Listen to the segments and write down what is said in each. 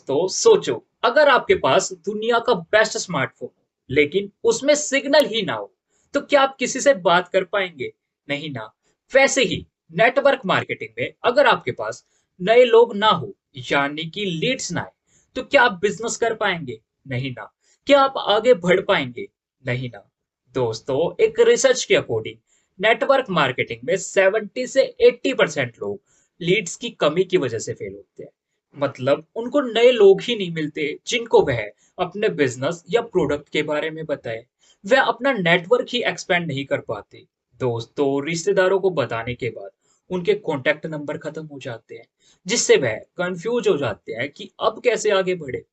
दोस्तों सोचो, अगर आपके पास दुनिया का बेस्ट स्मार्टफोन हो लेकिन उसमें सिग्नल ही ना हो, तो क्या आप किसी से बात कर पाएंगे? नहीं ना। वैसे ही नेटवर्क मार्केटिंग में अगर आपके पास नए लोग ना हो, यानी कि लीड्स ना आए, तो क्या आप बिजनेस कर पाएंगे? नहीं ना। क्या आप आगे बढ़ पाएंगे? नहीं ना। दोस्तों, एक रिसर्च के अकॉर्डिंग नेटवर्क मार्केटिंग में 70 से 80% लोग लीड्स की कमी की वजह से फेल होते हैं। मतलब उनको नए लोग ही नहीं मिलते जिनको वह अपने बिजनेस या प्रोडक्ट के बारे में बताए। वह अपना नेटवर्क ही एक्सपेंड नहीं कर पाते। दोस्तों, रिश्तेदारों को बताने के बाद उनके कॉन्टैक्ट नंबर खत्म हो जाते हैं, जिससे वह कंफ्यूज हो जाते हैं कि अब कैसे आगे बढ़े।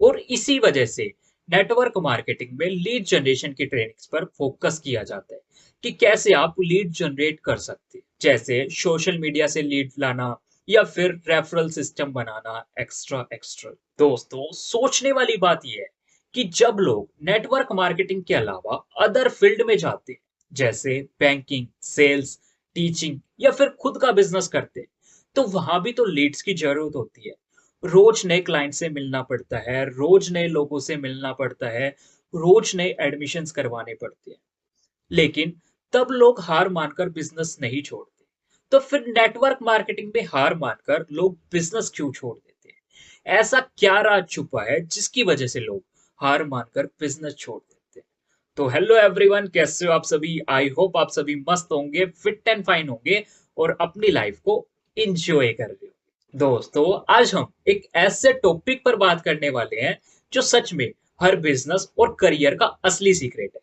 और इसी वजह से नेटवर्क मार्केटिंग में लीड जनरेशन की ट्रेनिंग्स पर फोकस किया जाता है कि कैसे आप लीड जनरेट कर सकते हैं, जैसे सोशल मीडिया से लीड लाना या फिर रेफरल सिस्टम बनाना, एक्स्ट्रा एक्स्ट्रा। दोस्तों, सोचने वाली बात यह है कि जब लोग नेटवर्क मार्केटिंग के अलावा अदर फील्ड में जाते हैं, जैसे बैंकिंग, सेल्स, टीचिंग या फिर खुद का बिजनेस करते हैं, तो वहां भी तो लीड्स की जरूरत होती है। रोज नए क्लाइंट से मिलना पड़ता है, रोज नए लोगों से मिलना पड़ता है, रोज नए एडमिशन्स करवाने पड़ते हैं। लेकिन तब लोग हार मानकर बिजनेस नहीं छोड़ते। तो फिर नेटवर्क मार्केटिंग में हार मानकर लोग बिजनेस क्यों छोड़ देते हैं? ऐसा क्या राज छुपा है जिसकी वजह से लोग हार मानकर बिजनेस छोड़ देते हैं? तो हेलो एवरीवन, कैसे हो आप सभी? आई होप आप सभी मस्त होंगे, फिट एंड फाइन होंगे और अपनी लाइफ को एंजॉय कर रहे हो। दोस्तों, आज हम एक ऐसे टॉपिक पर बात करने वाले हैं जो सच में हर बिजनेस और करियर का असली सीक्रेट है।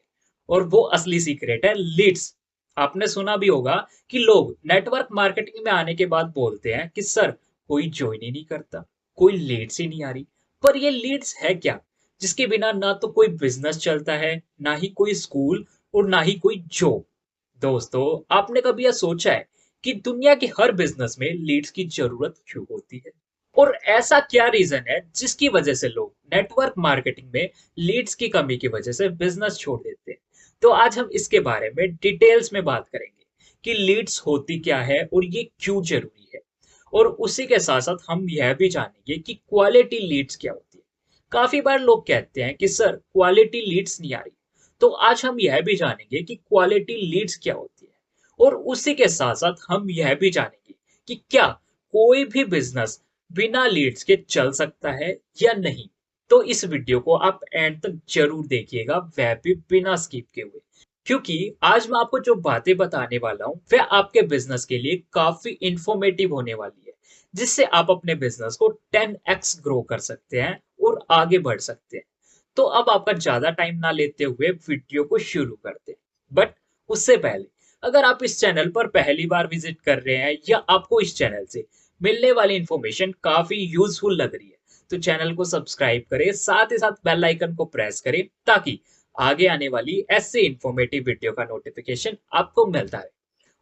और वो असली सीक्रेट है लीड्स। आपने सुना भी होगा कि लोग नेटवर्क मार्केटिंग में आने के बाद बोलते हैं कि सर, कोई ज्वाइन ही नहीं करता, कोई लीड्स ही नहीं आ रही। पर ये लीड्स है क्या जिसके बिना ना तो कोई बिजनेस चलता है, ना ही कोई स्कूल और ना ही कोई जॉब? दोस्तों, आपने कभी यह सोचा है कि दुनिया के हर बिजनेस में लीड्स की जरूरत क्यों होती है? और ऐसा क्या रीजन है जिसकी वजह से लोग नेटवर्क मार्केटिंग में लीड्स की कमी की वजह से बिजनेस छोड़ देते हैं? तो आज हम इसके बारे में डिटेल्स में बात करेंगे कि लीड्स होती क्या है और ये क्यों जरूरी है। और उसी के साथ साथ हम यह भी जानेंगे कि क्वालिटी लीड्स क्या होती है। काफी बार लोग कहते हैं कि सर, क्वालिटी लीड्स नहीं आ रही। तो आज हम यह भी जानेंगे कि क्वालिटी लीड्स क्या होती है। और उसी के साथ साथ हम यह भी जानेंगे कि क्या कोई भी बिजनेस बिना लीड्स के चल सकता है या नहीं। तो इस वीडियो को आप एंड तक जरूर देखिएगा, वह भी बिना स्किप के हुए, क्योंकि आज मैं आपको जो बातें बताने वाला हूँ वह आपके बिजनेस के लिए काफी इंफॉर्मेटिव होने वाली है, जिससे आप अपने बिजनेस को 10x ग्रो कर सकते हैं और आगे बढ़ सकते हैं। तो अब आपका ज्यादा टाइम ना लेते हुए वीडियो को शुरू करते हैं। बट उससे पहले, अगर आप इस चैनल पर पहली बार विजिट कर रहे हैं या आपको इस चैनल से मिलने वाली इंफॉर्मेशन काफी यूजफुल लग रही है, तो चैनल को सब्सक्राइब करें, साथ ही साथ बेल आइकन को प्रेस करें ताकि आगे आने वाली ऐसे इंफॉर्मेटिव वीडियो का नोटिफिकेशन आपको मिलता रहे।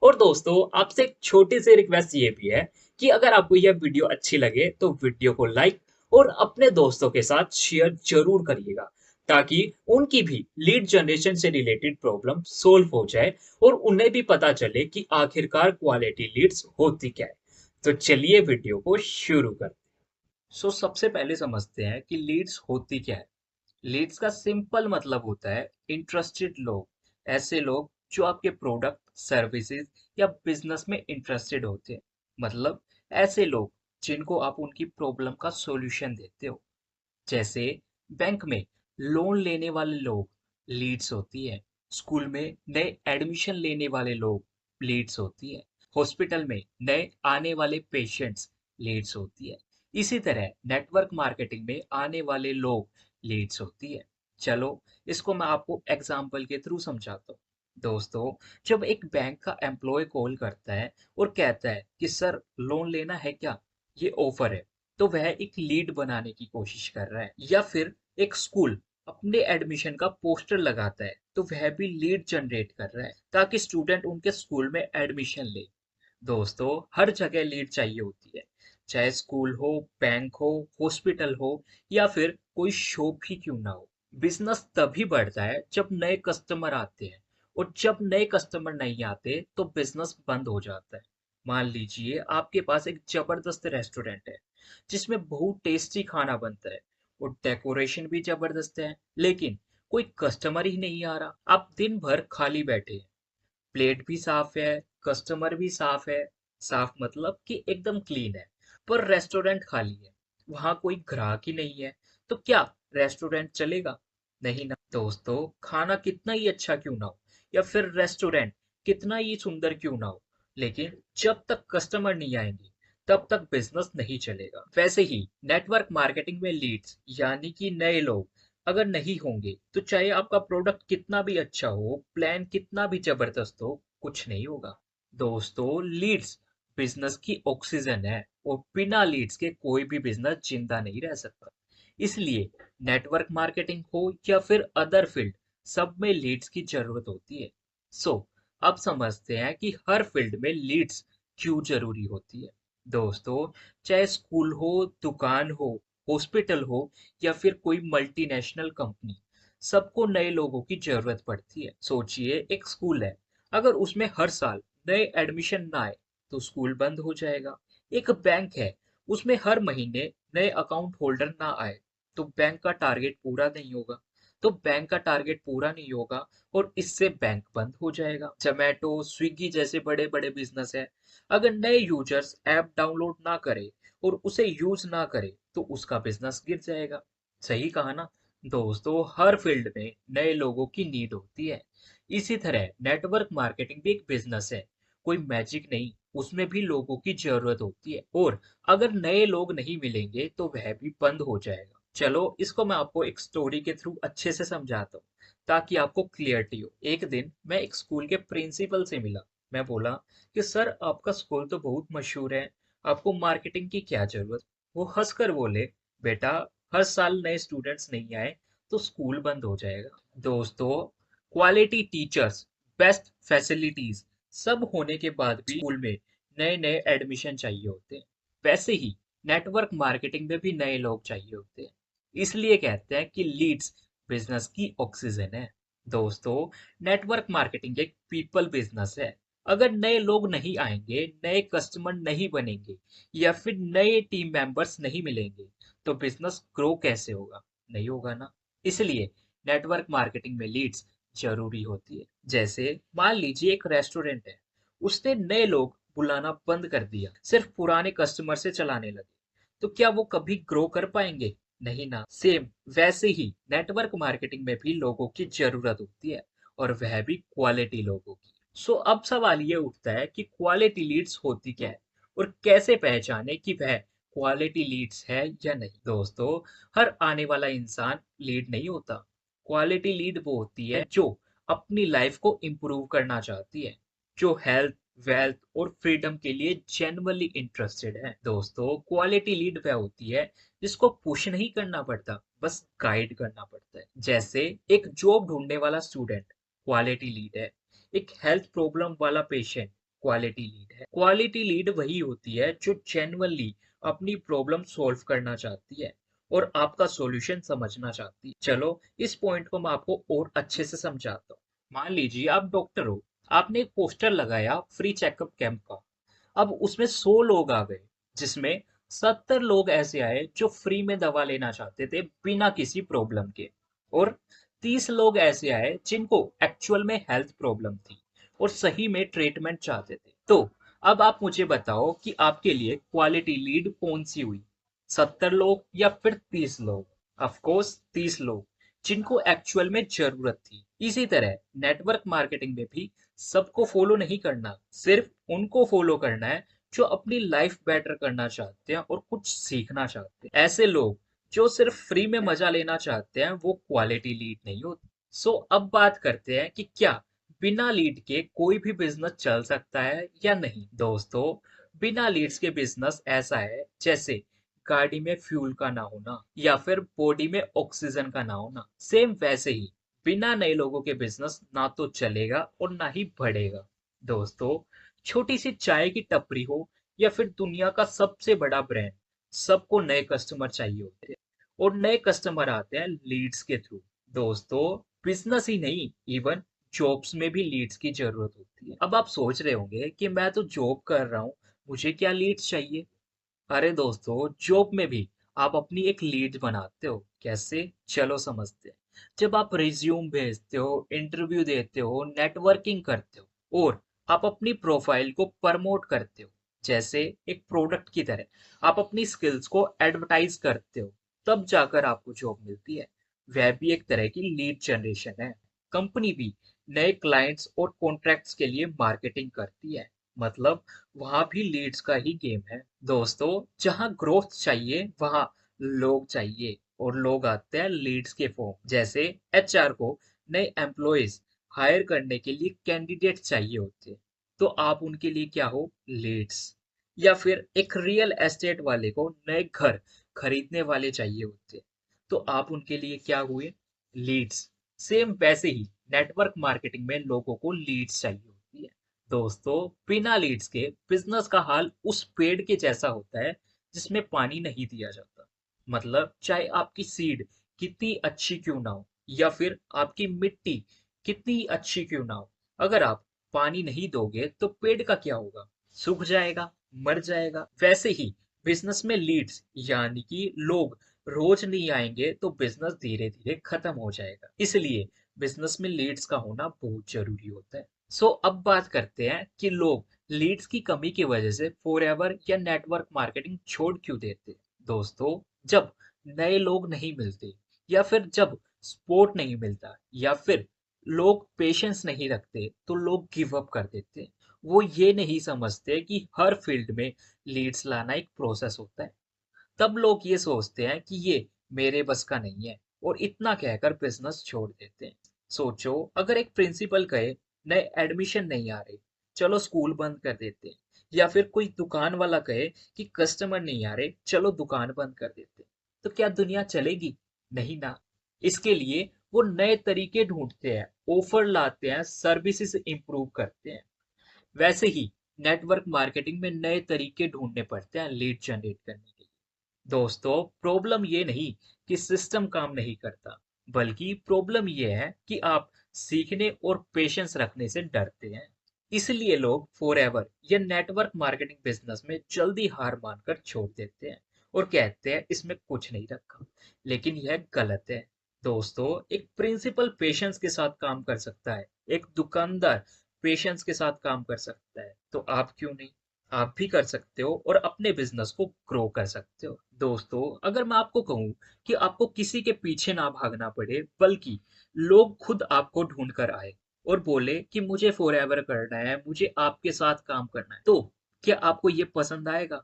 और दोस्तों, आपसे एक छोटी सी रिक्वेस्ट ये भी है कि अगर आपको यह वीडियो अच्छी लगे तो वीडियो को लाइक और अपने दोस्तों के साथ शेयर जरूर करिएगा, ताकि उनकी भी लीड जनरेशन से रिलेटेड प्रॉब्लम सोल्व हो जाए और उन्हें भी पता चले कि आखिरकार क्वालिटी लीड्स होती क्या है। तो चलिए वीडियो को शुरू करते हैं। सबसे पहले समझते हैं कि लीड्स होती क्या है। लीड्स का सिंपल मतलब होता है इंटरेस्टेड लोग। ऐसे लोग जो आपके प्रोडक्ट, सर्विसेज या बिजनेस में इंटरेस्टेड होते हैं। मतलब ऐसे लोग जिनको आप उनकी प्रॉब्लम का सॉल्यूशन देते हो। जैसे बैंक में लोन लेने वाले लोग, लीड्स होती है। स्कूल में नए एडमिशन लेने वाले लोग, लीड्स होती है। हॉस्पिटल में नए आने वाले पेशेंट्स, लीड्स होती है। इसी तरह नेटवर्क मार्केटिंग में आने वाले लोग, लीड्स होती है। चलो, इसको मैं आपको एग्जाम्पल के थ्रू समझाता हूँ। दोस्तों, जब एक बैंक का एम्प्लॉय कॉल करता है और कहता है कि सर, लोन लेना है क्या, ये ऑफर है, तो वह एक लीड बनाने की कोशिश कर रहा है। या फिर एक स्कूल अपने एडमिशन का पोस्टर लगाता है, तो वह भी लीड जनरेट कर रहा है ताकि स्टूडेंट उनके स्कूल में एडमिशन ले। दोस्तों, हर जगह लीड चाहिए होती है, चाहे स्कूल हो, बैंक हो, हॉस्पिटल हो या फिर कोई शॉप ही क्यों ना हो। बिजनेस तभी बढ़ता है जब नए कस्टमर आते हैं, और जब नए कस्टमर नहीं आते तो बिजनेस बंद हो जाता है। मान लीजिए आपके पास एक जबरदस्त रेस्टोरेंट है, जिसमें बहुत टेस्टी खाना बनता है और डेकोरेशन भी जबरदस्त है, लेकिन कोई कस्टमर ही नहीं आ रहा। आप दिन भर खाली बैठे हैं, प्लेट भी साफ है, कस्टमर भी साफ है, साफ मतलब कि एकदम क्लीन है, पर रेस्टोरेंट खाली है, वहां कोई ग्राहक ही नहीं है। तो क्या रेस्टोरेंट चलेगा? नहीं ना दोस्तों। खाना कितना ही अच्छा क्यों ना हो, या फिर रेस्टोरेंट कितना ही सुंदर क्यों ना हो, लेकिन जब तक कस्टमर नहीं आएंगे तब तक बिजनेस नहीं चलेगा। वैसे ही नेटवर्क मार्केटिंग में लीड्स यानी कि नए लोग अगर नहीं होंगे तो चाहे आपका प्रोडक्ट कितना भी अच्छा हो, प्लान कितना भी जबरदस्त हो, कुछ नहीं होगा। दोस्तों, लीड्स बिजनेस की ऑक्सीजन है और बिना लीड्स के कोई भी बिजनेस जिंदा नहीं रह सकता। इसलिए नेटवर्क मार्केटिंग हो या फिर अदर फील्ड, सब में लीड्स की जरूरत होती है। सो अब समझते हैं कि हर फील्ड में लीड्स क्यों जरूरी होती है। दोस्तों, चाहे स्कूल हो, दुकान हो, हॉस्पिटल हो या फिर कोई मल्टीनेशनल कंपनी, सबको नए लोगों की जरूरत पड़ती है। सोचिए, एक स्कूल है, अगर उसमें हर साल नए एडमिशन ना आए तो स्कूल बंद हो जाएगा। एक बैंक है, उसमें हर महीने नए अकाउंट होल्डर ना आए तो बैंक का टारगेट पूरा नहीं होगा। तो बैंक का टारगेट पूरा नहीं होगा और इससे बैंक बंद हो जाएगा। जोमेटो, स्विगी जैसे बड़े बड़े बिजनेस है, अगर नए यूजर्स ऐप डाउनलोड ना करे और उसे यूज ना करे तो उसका बिजनेस गिर जाएगा। सही कहा ना? दोस्तों, हर फील्ड में नए लोगों की नीड होती है। इसी तरह नेटवर्क मार्केटिंग भी एक बिजनेस है, कोई मैजिक नहीं, उसमें भी लोगों की जरूरत होती है, और अगर नए लोग नहीं मिलेंगे तो वह भी बंद हो जाएगा। चलो, इसको मैं आपको एक स्टोरी के थ्रू अच्छे से समझाता हूँ ताकि आपको क्लियरिटी हो। एक दिन मैं एक स्कूल के प्रिंसिपल से मिला। मैं बोला कि सर, आपका स्कूल तो बहुत मशहूर है, आपको मार्केटिंग की क्या जरूरत? वो हंसकर बोले, बेटा, हर साल नए स्टूडेंट्स नहीं आए तो स्कूल बंद हो जाएगा। दोस्तों, क्वालिटी टीचर्स, बेस्ट फैसिलिटीज सब होने के बाद भी स्कूल में नए नए एडमिशन चाहिए होते हैं। वैसे ही नेटवर्क मार्केटिंग में भी नए लोग चाहिए होते हैं। इसलिए कहते हैं कि लीड्स बिजनेस की ऑक्सीजन है। दोस्तों, नेटवर्क मार्केटिंग एक पीपल बिजनेस है। अगर नए लोग नहीं आएंगे, नए कस्टमर नहीं बनेंगे या फिर नए टीम मेंबर्स नहीं मिलेंगे तो बिजनेस ग्रो कैसे होगा? नहीं होगा ना। इसलिए नेटवर्क मार्केटिंग में लीड्स जरूरी होती है। जैसे मान लीजिए एक रेस्टोरेंट है, उसने नए लोग बुलाना बंद कर दिया, सिर्फ पुराने कस्टमर से चलाने लगे, तो क्या वो कभी ग्रो कर पाएंगे? नहीं ना। सेम वैसे ही नेटवर्क मार्केटिंग में भी लोगों की जरूरत होती है, और वह भी क्वालिटी लोगों की। सो अब सवाल ये उठता है कि क्वालिटी लीड्स होती क्या है और कैसे पहचाने कि वह क्वालिटी लीड्स है या नहीं। दोस्तों, हर आने वाला इंसान लीड नहीं होता। क्वालिटी लीड वो होती है जो अपनी लाइफ को इम्प्रूव करना चाहती है, जो हेल्थ, वेल्थ और फ्रीडम के लिए जेन्युइनली इंटरेस्टेड है। दोस्तों, क्वालिटी लीड वह होती है जिसको पुश नहीं करना पड़ता, बस गाइड करना पड़ता है। जैसे एक जॉब ढूंढने वाला स्टूडेंट क्वालिटी लीड है, एक हेल्थ प्रॉब्लम वाला पेशेंट क्वालिटी लीड है। क्वालिटी लीड वही होती है जो जेन्युइनली अपनी प्रॉब्लम सॉल्व करना चाहती है और आपका सॉल्यूशन समझना चाहती है। चलो, इस पॉइंट को मैं आपको और अच्छे से समझाता हूँ। मान लीजिए आप डॉक्टर हो, आपने एक पोस्टर लगाया फ्री चेकअप कैंप का। अब उसमें 100 लोग आ गए, जिसमें 70 लोग ऐसे आए जो फ्री में दवा लेना चाहते थे बिना किसी प्रॉब्लम के, और 30 लोग ऐसे आए जिनको एक्चुअल में हेल्थ प्रॉब्लम थी और सही में ट्रीटमेंट चाहते थे। तो अब आप मुझे बताओ कि आपके लिए क्वालिटी लीड कौन सी हुई, 70 लोग या फिर 30 लोग? ऑफ कोर्स 30 लोग, जिनको एक्चुअल में जरूरत थी। इसी तरह नेटवर्क मार्केटिंग में भी सबको फॉलो नहीं करना, सिर्फ उनको फॉलो करना है जो अपनी लाइफ बेटर करना चाहते हैं और कुछ सीखना चाहते हैं। ऐसे लोग जो सिर्फ फ्री में मजा लेना चाहते हैं वो क्वालिटी लीड नहीं होते। सो अब बात करते हैं कि क्या बिना लीड के कोई भी बिजनेस चल सकता है या नहीं। दोस्तों, बिना लीड्स के बिजनेस ऐसा है जैसे गाड़ी में फ्यूल का ना होना या फिर बॉडी में ऑक्सीजन का ना होना। सेम वैसे ही बिना नए लोगों के बिजनेस ना तो चलेगा और ना ही बढ़ेगा। दोस्तों, छोटी सी चाय की टपरी हो या फिर दुनिया का सबसे बड़ा ब्रांड, सबको नए कस्टमर चाहिए होते हैं, और नए कस्टमर आते हैं लीड्स के थ्रू। दोस्तों, बिजनेस ही नहीं, इवन जॉब्स में भी लीड्स की जरूरत होती है। अब आप सोच रहे होंगे कि मैं तो जॉब कर रहा हूँ, मुझे क्या लीड्स चाहिए? अरे दोस्तों, जॉब में भी आप अपनी एक लीड बनाते हो। कैसे? चलो समझते हैं। जब आप रिज्यूम भेजते हो, इंटरव्यू देते हो, नेटवर्किंग करते हो और आप अपनी प्रोफाइल को प्रमोट करते हो, जैसे एक प्रोडक्ट की तरह आप अपनी स्किल्स को एडवर्टाइज करते हो, तब जाकर आपको जॉब मिलती है। वह भी एक तरह की लीड जनरेशन है। कंपनी भी नए क्लाइंट्स और कॉन्ट्रैक्ट्स के लिए मार्केटिंग करती है। मतलब वहां भी लीड्स का ही गेम है। दोस्तों, जहां ग्रोथ चाहिए वहां लोग चाहिए, और लोग आते हैं लीड्स के फॉर्म। जैसे एचआर को नए एम्प्लॉयज हायर करने के लिए कैंडिडेट चाहिए होते हैं, तो आप उनके लिए क्या हो? लीड्स। या फिर एक रियल एस्टेट वाले को नए घर खरीदने वाले चाहिए होते हैं, तो आप उनके लिए क्या हुए? लीड्स। सेम वैसे ही नेटवर्क मार्केटिंग में लोगों को लीड्स चाहिए होती है। दोस्तों, बिना लीड्स के बिजनेस का हाल उस पेड़ के जैसा होता है जिसमें पानी नहीं दिया जाता। मतलब चाहे आपकी सीड कितनी अच्छी क्यों ना हो, या फिर आपकी मिट्टी कितनी अच्छी क्यों ना हो, अगर आप पानी नहीं दोगे तो पेड़ का क्या होगा? सूख जाएगा, मर जाएगा। वैसे ही बिजनेस में लीड्स यानी कि लोग रोज नहीं आएंगे तो बिजनेस धीरे धीरे खत्म हो जाएगा। इसलिए बिजनेस में लीड्स का होना बहुत जरूरी होता है। सो अब बात करते हैं कि लोग लीड्स की कमी की वजह से फॉरएवर या नेटवर्क मार्केटिंग छोड़ क्यों देते हैं। दोस्तों, जब नए लोग नहीं मिलते, या फिर जब सपोर्ट नहीं मिलता, या फिर लोग पेशेंस नहीं रखते, तो लोग गिव अप कर देते हैं। वो ये नहीं समझते कि हर फील्ड में लीड्स लाना एक प्रोसेस होता है। तब लोग ये सोचते हैं कि ये मेरे बस का नहीं है, और इतना कहकर बिजनेस छोड़ देते हैं। सोचो, अगर एक प्रिंसिपल कहे नए एडमिशन नहीं आ रहे, चलो स्कूल बंद कर देते हैं। या फिर कोई दुकान वाला कहे कि कस्टमर नहीं आ रहे, चलो दुकान बंद कर देते हैं। तो क्या दुनिया चलेगी? नहीं ना। इसके लिए वो नए तरीके ढूंढते हैं, ऑफर लाते हैं, सर्विसेज इंप्रूव करते हैं। वैसे ही नेटवर्क मार्केटिंग में नए तरीके ढूंढने पड़ते हैं लीड जनरेट करने के लिए। दोस्तों, प्रॉब्लम ये नहीं कि सिस्टम काम नहीं करता, बल्कि प्रॉब्लम ये है कि आप सीखने और पेशेंस रखने से डरते हैं। इसलिए लोग फॉरएवर या नेटवर्क मार्केटिंग बिजनेस में जल्दी हार मानकर छोड़ देते हैं और कहते हैं इसमें कुछ नहीं रखा। लेकिन यह गलत है। दोस्तों, एक प्रिंसिपल पेशेंस के साथ काम कर सकता है, एक दुकानदार पेशेंस के साथ काम कर सकता है, तो आप क्यों नहीं? आप भी कर सकते हो और अपने बिजनेस को ग्रो कर सकते हो। दोस्तों, अगर मैं आपको कहूं कि आपको किसी के पीछे ना भागना पड़े, बल्कि लोग खुद आपको ढूंढ कर आए और बोले कि मुझे फॉरएवर करना है, मुझे आपके साथ काम करना है, तो क्या आपको ये पसंद आएगा?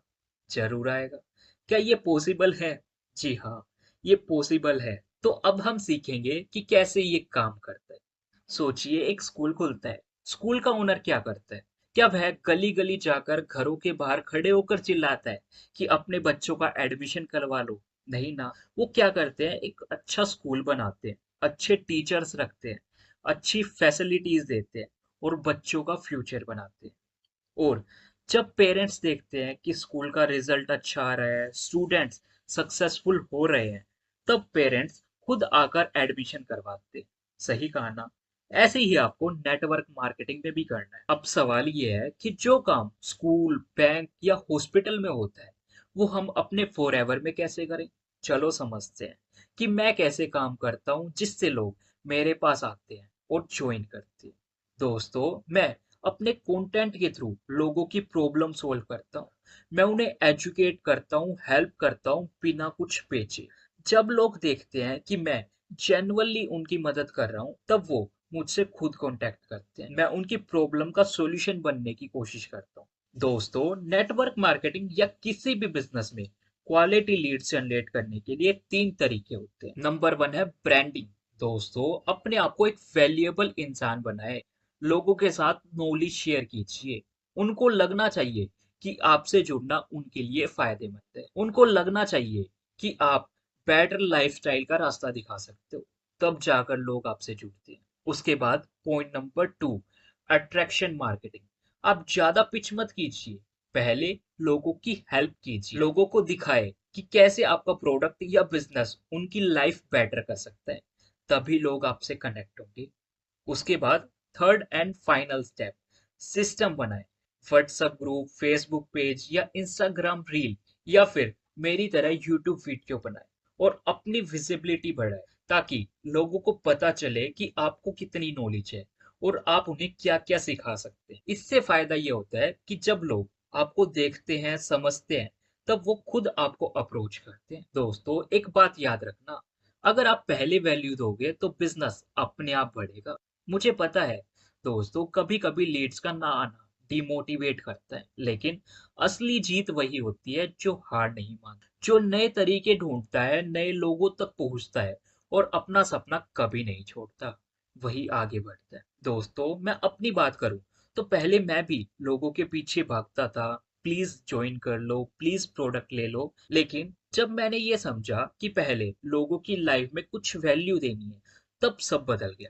जरूर आएगा। क्या ये पॉसिबल है? जी हाँ, ये पॉसिबल है। तो अब हम सीखेंगे कि कैसे ये काम करता है। सोचिए, एक स्कूल खुलता है। स्कूल का ओनर क्या करता है? क्या वह गली गली जाकर घरों के बाहर खड़े होकर चिल्लाता है कि अपने बच्चों का एडमिशन करवा लो? नहीं ना। वो क्या करते हैं? एक अच्छा स्कूल बनाते हैं, अच्छे टीचर्स रखते हैं, अच्छी फैसिलिटीज देते हैं और बच्चों का फ्यूचर बनाते हैं। और जब पेरेंट्स देखते हैं कि स्कूल का रिजल्ट अच्छा आ रहा है, स्टूडेंट्स सक्सेसफुल हो रहे हैं, तब पेरेंट्स खुद आकर एडमिशन करवाते हैं। सही कहा ना? ऐसे ही आपको नेटवर्क मार्केटिंग में भी करना है। अब सवाल ये है कि जो काम स्कूल, बैंक या हॉस्पिटल में होता है, वो हम अपने फॉरएवर में कैसे करें? चलो समझते हैं कि मैं कैसे काम करता हूँ जिससे लोग मेरे पास आते हैं और ज्वाइन करते हैं। दोस्तों, मैं अपने कंटेंट के थ्रू लोगों की प्रॉब्लम सॉल्व करता हूँ। मैं उन्हें एजुकेट करता हूँ, हेल्प करता हूँ बिना कुछ बेचे। जब लोग देखते हैं कि मैं जेन्युइनली उनकी मदद कर रहा हूँ, तब वो मुझसे खुद कांटेक्ट करते हैं। मैं उनकी प्रॉब्लम का सॉल्यूशन बनने की कोशिश करता हूँ। दोस्तों, नेटवर्क मार्केटिंग या किसी भी बिजनेस में क्वालिटी लीड्स जनरेट करने के लिए तीन तरीके होते हैं। नंबर वन है ब्रांडिंग। दोस्तों, अपने आप को एक वैल्यूएबल इंसान बनाए। लोगों के साथ नॉलेज शेयर कीजिए। उनको लगना चाहिए कि आपसे जुड़ना उनके लिए फायदेमंद है। उनको लगना चाहिए कि आप बेटर लाइफस्टाइल का रास्ता दिखा सकते हो। तब जाकर लोग आपसे जुड़ते हैं। उसके बाद point number two, attraction marketing. आप ज्यादा पिच मत कीजिए, पहले लोगों की हेल्प कीजिए। लोगों को दिखाए कि कैसे आपका प्रोडक्ट या बिजनेस उनकी लाइफ बेटर कर सकता है, तभी लोग आपसे कनेक्ट होंगे। उसके बाद third and final step, system बनाएं। व्हाट्सएप ग्रुप, फेसबुक पेज या इंस्टाग्राम रील या फिर मेरी तरह यूट्यूब वीडियो बनाए और अपनी विजिबिलिटी बढ़ाए, ताकि लोगों को पता चले कि आपको कितनी नॉलेज है और आप उन्हें क्या-क्या सिखा सकते हैं। इससे फायदा ये होता है कि जब लोग आपको देखते हैं, समझते हैं, तब वो खुद आपको अप्रोच करते हैं। दोस्तों, एक बात याद रखना, अगर आप पहले वैल्यू दोगे तो बिजनेस अपने आप बढ़ेगा। मुझे पता है दोस्तों, कभी-कभी लीड्स का ना आना डिमोटिवेट करता है, लेकिन असली जीत वही होती है जो हार नहीं मानता, जो नए तरीके ढूंढता है, नए लोगों तक पहुंचता है और अपना सपना कभी नहीं छोड़ता, वही आगे बढ़ता है। दोस्तों, मैं अपनी बात करूं तो पहले मैं भी लोगों के पीछे भागता था, प्लीज ज्वाइन कर लो, प्लीज प्रोडक्ट ले लो। लेकिन जब मैंने ये समझा कि पहले लोगों की लाइफ में कुछ वैल्यू देनी है, तब सब बदल गया।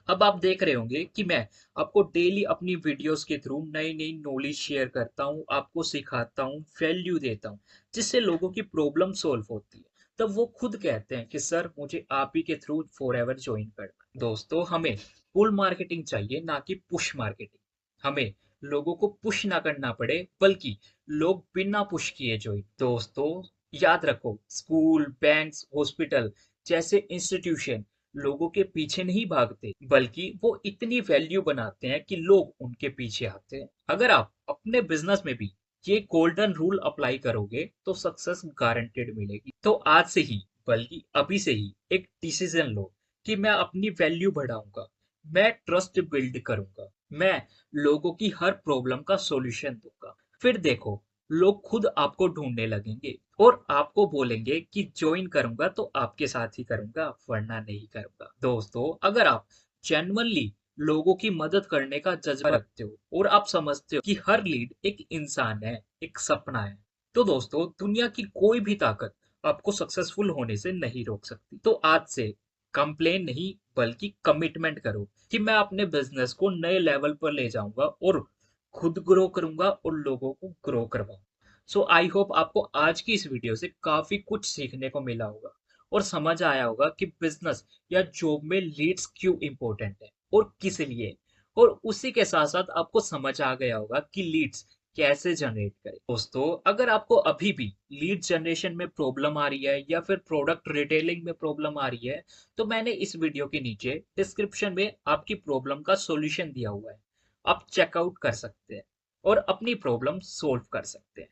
अब आप देख रहे होंगे कि मैं आपको डेली अपनी वीडियोस के थ्रू नई नई नॉलेज शेयर करता हूँ, आपको सिखाता हूँ, वैल्यू देता हूँ, जिससे लोगों की प्रॉब्लम सॉल्व होती है। तब वो खुद कहते हैं कि सर, मुझे आप ही के थ्रू फॉर एवर ज्वाइन करना। दोस्तों, हमें पुल मार्केटिंग चाहिए, ना कि पुश मार्केटिंग। हमें लोगों को पुश ना करना पड़े, बल्कि लोग बिना पुश किए ज्वाइन। दोस्तों, याद रखो, स्कूल, बैंक्स, हॉस्पिटल जैसे इंस्टीट्यूशन लोगों के पीछे नहीं भागते, बल्कि वो इतनी वैल्यू बनाते हैं कि लोग उनके पीछे आते हैं। अगर आप अपने बिजनेस में भी ये गोल्डन रूल अप्लाई करोगे तो सक्सेस गारंटेड मिलेगी। तो आज से ही, बल्कि अभी से ही एक डिसीजन लो कि मैं अपनी वैल्यू बढ़ाऊंगा, मैं ट्रस्ट बिल्ड करूंगा, मैं लोगों की हर प्रॉब्लम का सॉल्यूशन दूंगा। फिर देखो, लोग खुद आपको ढूंढने लगेंगे और आपको बोलेंगे कि ज्वाइन करूंगा तो आपके साथ ही करूंगा, वरना नहीं करूंगा। दोस्तों, अगर आप जेन्युइनली लोगों की मदद करने का जज्बा रखते हो और आप समझते हो कि हर लीड एक इंसान है, एक सपना है, तो दोस्तों, दुनिया की कोई भी ताकत आपको सक्सेसफुल होने से नहीं रोक सकती। तो आज से कंप्लेन नहीं, बल्कि कमिटमेंट करो कि मैं अपने बिजनेस को नए लेवल पर ले जाऊंगा और खुद ग्रो करूंगा और लोगों को ग्रो करवाऊंगा। सो आई होप आपको आज की इस वीडियो से काफी कुछ सीखने को मिला होगा और समझ आया होगा कि बिजनेस या जॉब में लीड्स क्यों इंपॉर्टेंट है और किस लिए। और उसी के साथ साथ आपको समझ आ गया होगा कि लीड्स कैसे जनरेट करें। दोस्तों, अगर आपको अभी भी लीड जनरेशन में प्रॉब्लम आ रही है या फिर प्रोडक्ट रिटेलिंग में प्रॉब्लम आ रही है, तो मैंने इस वीडियो के नीचे डिस्क्रिप्शन में आपकी प्रॉब्लम का सॉल्यूशन दिया हुआ है, आप चेकआउट कर सकते हैं और अपनी प्रॉब्लम सॉल्व कर सकते हैं।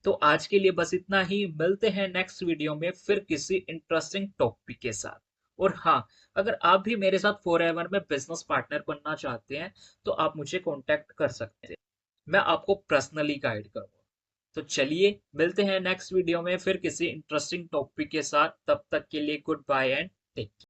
तो आज के लिए बस इतना ही, मिलते हैं नेक्स्ट वीडियो में फिर किसी इंटरेस्टिंग टॉपिक के साथ। और हाँ, अगर आप भी मेरे साथ फॉरएवर में बिजनेस पार्टनर बनना चाहते हैं तो आप मुझे कांटेक्ट कर सकते हैं, मैं आपको पर्सनली गाइड करूंगा। तो चलिए, मिलते हैं नेक्स्ट वीडियो में फिर किसी इंटरेस्टिंग टॉपिक के साथ। तब तक के लिए goodbye and take care.